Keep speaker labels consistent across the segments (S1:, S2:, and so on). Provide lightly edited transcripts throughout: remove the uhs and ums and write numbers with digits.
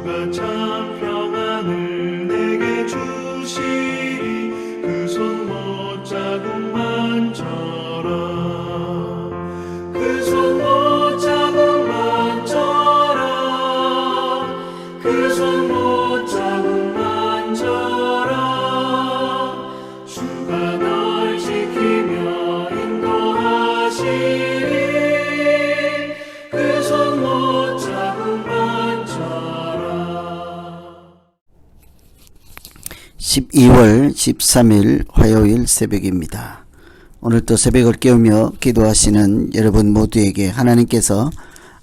S1: 주가 참 평안을 내게 주시리. 그 손 못자국만 져라. 그 손 못자국만 져라. 그 손 못자국만 져라. 주가 널 지키며 인도하시리. 그 손 못자국만 져라.
S2: 12월 13일 화요일 새벽입니다. 오늘도 새벽을 깨우며 기도하시는 여러분 모두에게 하나님께서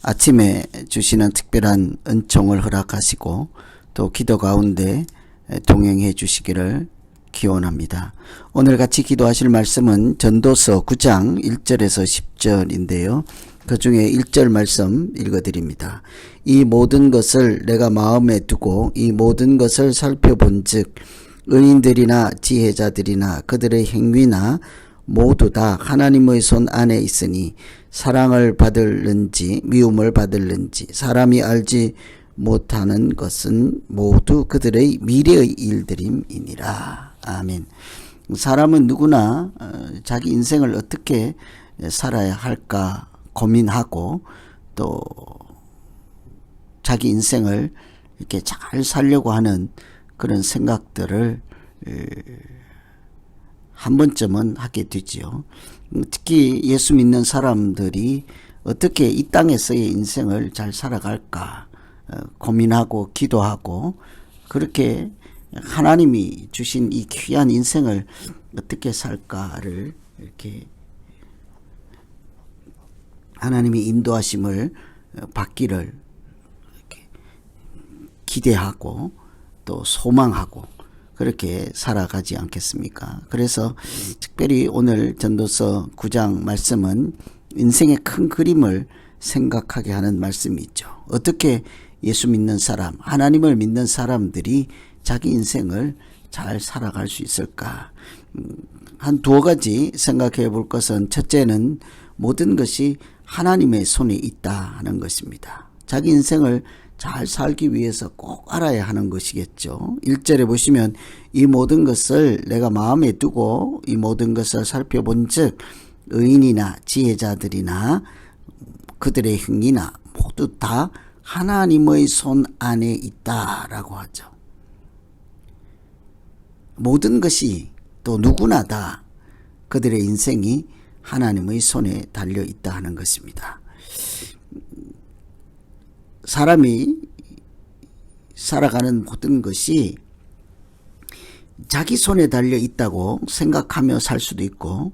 S2: 아침에 주시는 특별한 은총을 허락하시고 또 기도 가운데 동행해 주시기를 기원합니다. 오늘 같이 기도하실 말씀은 전도서 9장 1절에서 10절인데요. 그 중에 1절 말씀 읽어드립니다. 이 모든 것을 내가 마음에 두고 이 모든 것을 살펴본즉 의인들이나 지혜자들이나 그들의 행위나 모두 다 하나님의 손 안에 있으니 사랑을 받을는지 미움을 받을는지 사람이 알지 못하는 것은 모두 그들의 미래의 일들임이니라. 아멘. 사람은 누구나 자기 인생을 어떻게 살아야 할까 고민하고 또 자기 인생을 이렇게 잘 살려고 하는 그런 생각들을 한 번쯤은 하게 되지요. 특히 예수 믿는 사람들이 어떻게 이 땅에서의 인생을 잘 살아갈까 고민하고 기도하고 그렇게 하나님이 주신 이 귀한 인생을 어떻게 살까를 이렇게 하나님이 인도하심을 받기를 이렇게 기대하고 또 소망하고 그렇게 살아가지 않겠습니까? 그래서 특별히 오늘 전도서 9장 말씀은 인생의 큰 그림을 생각하게 하는 말씀이 있죠. 어떻게 예수 믿는 사람, 하나님을 믿는 사람들이 자기 인생을 잘 살아갈 수 있을까? 한 두어 가지 생각해 볼 것은 첫째는 모든 것이 하나님의 손에 있다 하는 것입니다. 자기 인생을 잘 살기 위해서 꼭 알아야 하는 것이겠죠. 1절에 보시면 이 모든 것을 내가 마음에 두고 이 모든 것을 살펴본 즉 의인이나 지혜자들이나 그들의 행위나 모두 다 하나님의 손 안에 있다라고 하죠. 모든 것이 또 누구나 다 그들의 인생이 하나님의 손에 달려 있다 하는 것입니다. 사람이 살아가는 모든 것이 자기 손에 달려 있다고 생각하며 살 수도 있고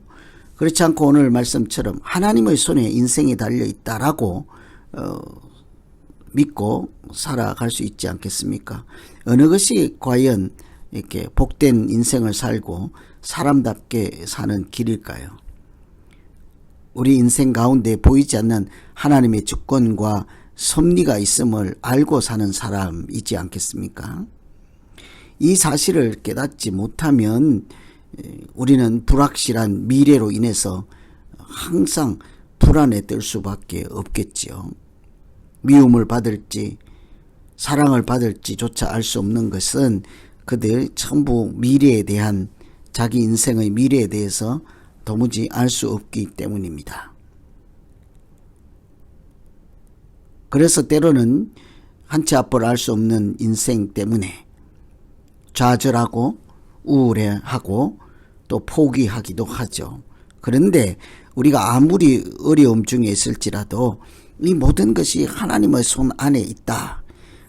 S2: 그렇지 않고 오늘 말씀처럼 하나님의 손에 인생이 달려 있다라고 믿고 살아갈 수 있지 않겠습니까? 어느 것이 과연 이렇게 복된 인생을 살고 사람답게 사는 길일까요? 우리 인생 가운데 보이지 않는 하나님의 주권과 섭리가 있음을 알고 사는 사람이지 않겠습니까? 이 사실을 깨닫지 못하면 우리는 불확실한 미래로 인해서 항상 불안에 뜰 수밖에 없겠지요. 미움을 받을지 사랑을 받을지조차 알 수 없는 것은 그들 전부 미래에 대한 자기 인생의 미래에 대해서 도무지 알 수 없기 때문입니다. 그래서 때로는 한치 앞을 알 수 없는 인생 때문에 좌절하고 우울해하고 또 포기하기도 하죠. 그런데 우리가 아무리 어려움 중에 있을지라도 이 모든 것이 하나님의 손 안에 있다.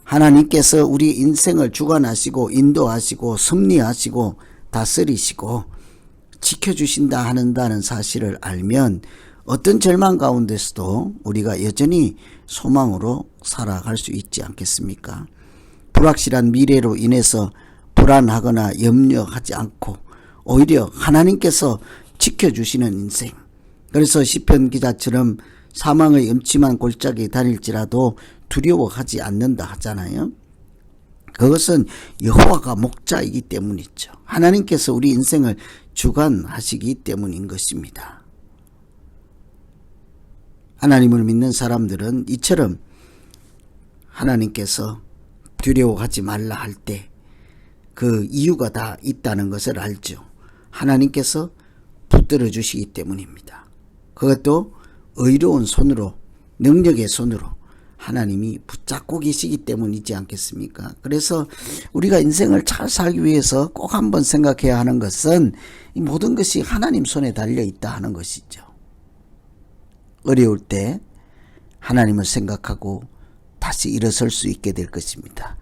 S2: 하나님께서 우리 인생을 주관하시고 인도하시고 섭리하시고 다스리시고 지켜주신다 한다는 사실을 알면 어떤 절망 가운데서도 우리가 여전히 소망으로 살아갈 수 있지 않겠습니까? 불확실한 미래로 인해서 불안하거나 염려하지 않고 오히려 하나님께서 지켜주시는 인생. 그래서 시편 기자처럼 사망의 음침한 골짜기에 다닐지라도 두려워하지 않는다 하잖아요. 그것은 여호와가 목자이기 때문이죠. 하나님께서 우리 인생을 주관하시기 때문인 것입니다. 하나님을 믿는 사람들은 이처럼 하나님께서 두려워하지 말라 할 때 그 이유가 다 있다는 것을 알죠. 하나님께서 붙들어 주시기 때문입니다. 그것도 의로운 손으로, 능력의 손으로 하나님이 붙잡고 계시기 때문이지 않겠습니까? 그래서 우리가 인생을 잘 살기 위해서 꼭 한번 생각해야 하는 것은 이 모든 것이 하나님 손에 달려 있다 하는 것이죠. 어려울 때 하나님을 생각하고 다시 일어설 수 있게 될 것입니다.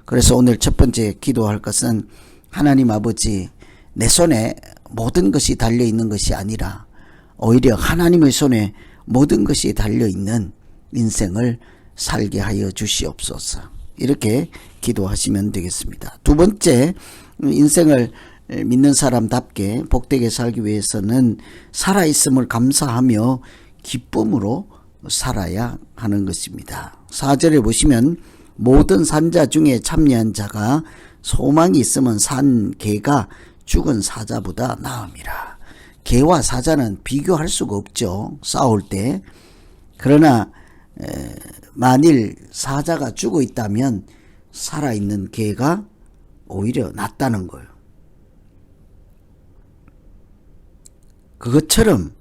S2: 그래서 오늘 첫 번째 기도할 것은 하나님 아버지, 내 손에 모든 것이 달려있는 것이 아니라 오히려 하나님의 손에 모든 것이 달려있는 인생을 살게 하여 주시옵소서. 이렇게 기도하시면 되겠습니다. 두 번째, 인생을 믿는 사람답게 복되게 살기 위해서는 살아있음을 감사하며 기쁨으로 살아야 하는 것입니다. 4절에 보시면 모든 산자 중에 참여한 자가 소망이 있으면 산 개가 죽은 사자보다 나음이라. 개와 사자는 비교할 수가 없죠. 싸울 때. 그러나 만일 사자가 죽어 있다면 살아있는 개가 오히려 낫다는 거예요. 그것처럼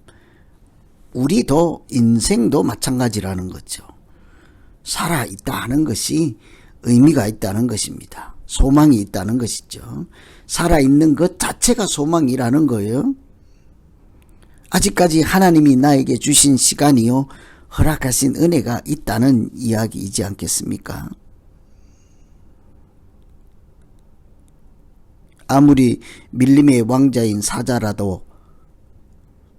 S2: 우리도 인생도 마찬가지라는 거죠. 살아있다 하는 것이 의미가 있다는 것입니다. 소망이 있다는 것이죠. 살아있는 것 자체가 소망이라는 거예요. 아직까지 하나님이 나에게 주신 시간이요, 허락하신 은혜가 있다는 이야기이지 않겠습니까? 아무리 밀림의 왕자인 사자라도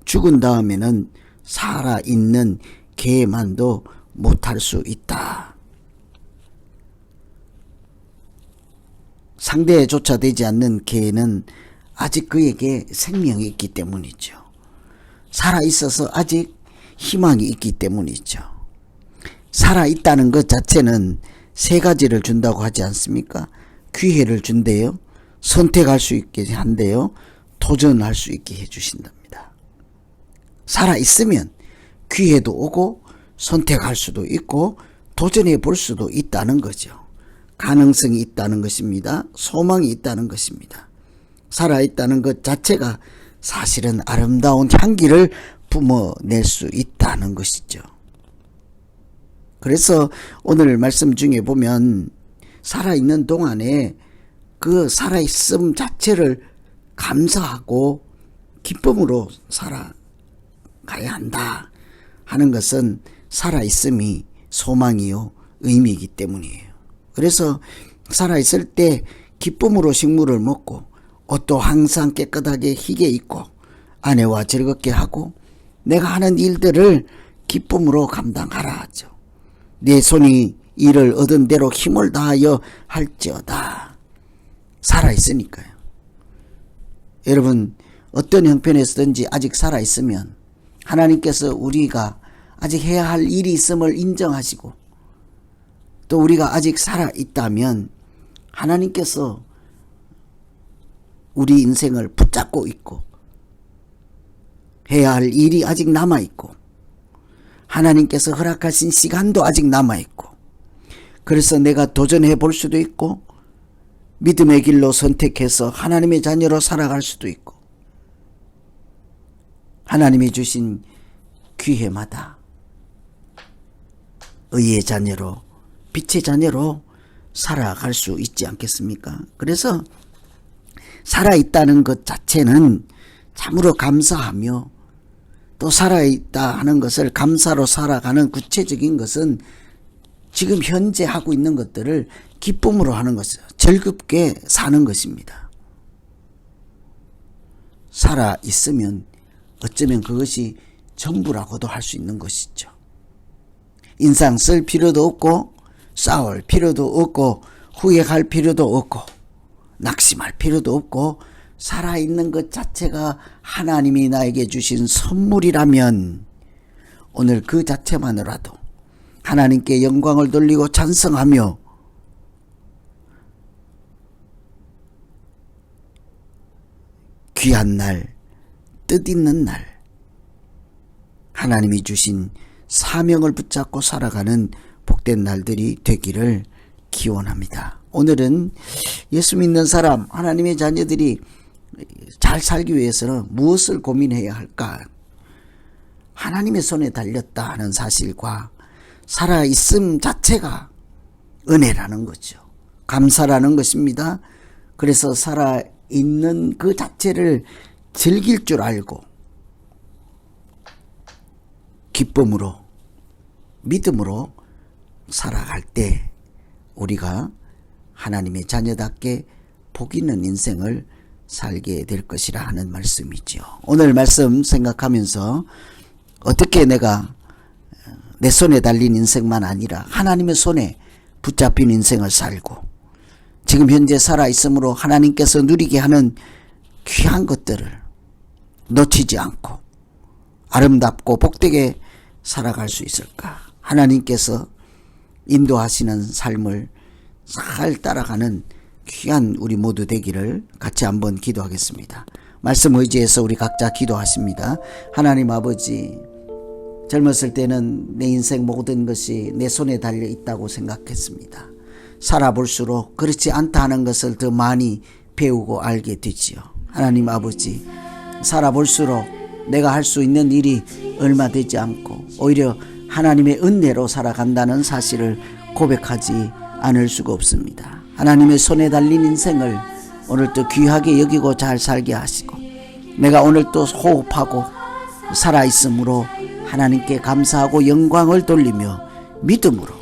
S2: 죽은 다음에는 살아있는 개만도 못할 수 있다. 상대조차 되지 않는 개는 아직 그에게 생명이 있기 때문이죠. 살아있어서 아직 희망이 있기 때문이죠. 살아있다는 것 자체는 세 가지를 준다고 하지 않습니까? 기회를 준대요. 선택할 수 있게 한대요. 도전할 수 있게 해주신답니다. 살아있으면 기회도 오고 선택할 수도 있고 도전해 볼 수도 있다는 거죠. 가능성이 있다는 것입니다. 소망이 있다는 것입니다. 살아있다는 것 자체가 사실은 아름다운 향기를 뿜어낼 수 있다는 것이죠. 그래서 오늘 말씀 중에 보면 살아있는 동안에 그 살아있음 자체를 감사하고 기쁨으로 살아가야 한다 하는 것은 살아있음이 소망이요 의미이기 때문이에요. 그래서 살아있을 때 기쁨으로 식물을 먹고 옷도 항상 깨끗하게 희게 입고 아내와 즐겁게 하고 내가 하는 일들을 기쁨으로 감당하라 하죠. 내 손이 일을 얻은 대로 힘을 다하여 할지어다. 살아있으니까요. 여러분, 어떤 형편에서든지 아직 살아있으면 하나님께서 우리가 아직 해야 할 일이 있음을 인정하시고 또 우리가 아직 살아있다면 하나님께서 우리 인생을 붙잡고 있고 해야 할 일이 아직 남아있고 하나님께서 허락하신 시간도 아직 남아있고 그래서 내가 도전해 볼 수도 있고 믿음의 길로 선택해서 하나님의 자녀로 살아갈 수도 있고 하나님이 주신 기회마다 의의 자녀로 빛의 자녀로 살아갈 수 있지 않겠습니까? 그래서 살아있다는 것 자체는 참으로 감사하며 또 살아있다 하는 것을 감사로 살아가는 구체적인 것은 지금 현재 하고 있는 것들을 기쁨으로 하는 것이죠. 즐겁게 사는 것입니다. 살아있으면 어쩌면 그것이 전부라고도 할 수 있는 것이죠. 인상 쓸 필요도 없고 싸울 필요도 없고 후회할 필요도 없고 낙심할 필요도 없고 살아있는 것 자체가 하나님이 나에게 주신 선물이라면 오늘 그 자체만으로도 하나님께 영광을 돌리고 찬송하며 귀한 날, 뜻있는 날 하나님이 주신 사명을 붙잡고 살아가는 복된 날들이 되기를 기원합니다. 오늘은 예수 믿는 사람, 하나님의 자녀들이 잘 살기 위해서는 무엇을 고민해야 할까? 하나님의 손에 달렸다 하는 사실과 살아있음 자체가 은혜라는 거죠. 감사라는 것입니다. 그래서 살아있는 그 자체를 즐길 줄 알고 기쁨으로 믿음으로 살아갈 때 우리가 하나님의 자녀답게 복 있는 인생을 살게 될 것이라 하는 말씀이죠. 오늘 말씀 생각하면서 어떻게 내가 내 손에 달린 인생만 아니라 하나님의 손에 붙잡힌 인생을 살고 지금 현재 살아있으므로 하나님께서 누리게 하는 귀한 것들을 놓치지 않고 아름답고 복되게 살아갈 수 있을까? 하나님께서 인도하시는 삶을 잘 따라가는 귀한 우리 모두 되기를 같이 한번 기도하겠습니다. 말씀 의지해서 우리 각자 기도하십니다. 하나님 아버지, 젊었을 때는 내 인생 모든 것이 내 손에 달려 있다고 생각했습니다. 살아볼수록 그렇지 않다 하는 것을 더 많이 배우고 알게 되지요. 하나님 아버지, 살아볼수록 내가 할 수 있는 일이 얼마 되지 않고 오히려 하나님의 은혜로 살아간다는 사실을 고백하지 않을 수가 없습니다. 하나님의 손에 달린 인생을 오늘도 귀하게 여기고 잘 살게 하시고 내가 오늘 또 호흡하고 살아있으므로 하나님께 감사하고 영광을 돌리며 믿음으로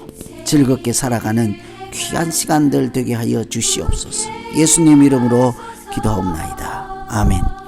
S2: 즐겁게 살아가는 귀한 시간들 되게 하여 주시옵소서. 예수님 이름으로 기도하옵나이다. 아멘.